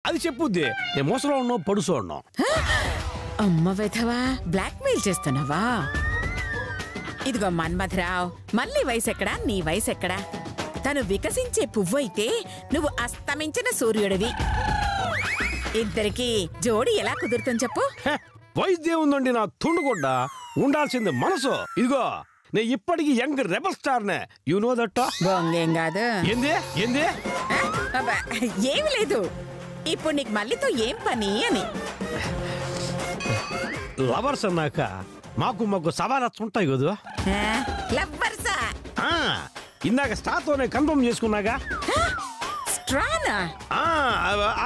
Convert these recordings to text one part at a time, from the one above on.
అది చెప్పుద్ది. నేను మోసలో ఉన్నావు, పడుసో ఉన్నావు. అమ్మ వెధవా, బ్లాక్ మెయిల్ చేస్తున్నావా? ఇదిగో మన్మథరావు, మళ్ళీ వయసు ఎక్కడా, నీ వయసు ఎక్కడా? తను వికసించే పువ్వైతే నువ్వు అస్తమించిన సూర్యుడివి. ఇద్దరికి జోడి ఎలా కుదురుతుంది చెప్పు? వయసు ఏముందండి, నా తుండుగొడ్డ. ఉండాల్సింది మనసు. ఇదిగో నేను ఇప్పటికీ యంగ్ రెబల్ స్టార్ నే. You know that. బొంగేం కాదు. ఏంది ఏంది? ఏమి లేదు. ఇప్పుడు నీకు మళ్ళీతో ఏం పని అని. లవర్స్ అన్నాక మాకు సవాలత్స్ ఉంటాయి కదా. లవర్సా? ఇందాక స్టార్తోనే కన్ఫర్మ్ చేసుకున్నాగా. స్ట్రానా?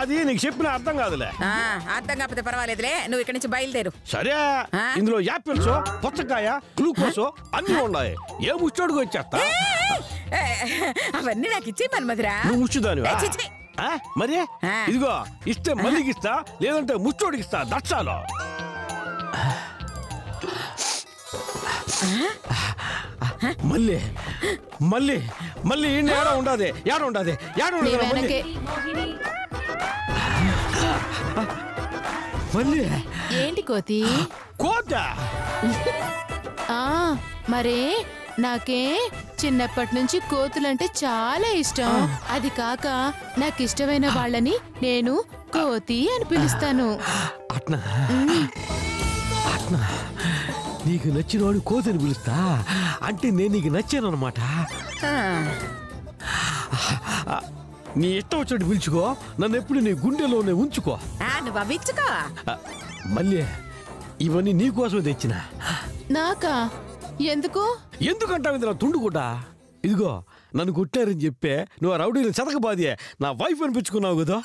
అది నీకు చెప్పిన అర్థం కాదులే. అర్థం కాకపోతే పర్వాలేదులే, నువ్వు ఇక్కడి నుంచి బయలుదేరు. సరే. ఇందులో యాపిల్స్, పుచ్చకాయ, గ్లూకోజ్ అన్ని ఉన్నాయి. ఏ ముచ్చోడుకు వచ్చేస్తా. అవన్నీ నాకు ఇచ్చే మన్మథరా. నువ్వు ముచ్చుదానివా? మరి ఇదిగో ఇస్తే మల్లికిస్తా, లేదంటే ముచ్చోడికిస్తా. దచ్చాలో మళ్ళీ మళ్ళీ మళ్ళీ ఏడ ఉండదు, ఏడ ఉండదు, ఏడ ఉండదు. మళ్ళీ ఏంటి కోతి? కోత మరే నాకే చిన్నప్పటి నుంచి కోతులంటే చాలా ఇష్టం. అది కాక నాకు ఇష్టమైన వాళ్ళని నేను కోతి అని పిలుస్తాను. అట్నా అట్నా నీకు నచ్చినవాడు కోతిని పిలుస్తా అంటే నేను నీకు నచ్చాను అనమాట. నీ ఇష్టం వచ్చినట్టు పిలుచుకో, నన్ను ఎప్పుడు నీ గుండెలోనే ఉంచుకో. మళ్ళీ ఇవన్నీ నీకోసమే తెచ్చిన. నాకా? ఎందుకు? ఎందుకంటావు ఇందులో తుండుకుంటా? ఇదిగో నన్ను కొట్టారని చెప్పే నువ్వు రౌడీని చతకబాదే నా వైఫ్ అనిపించుకున్నావు కదా.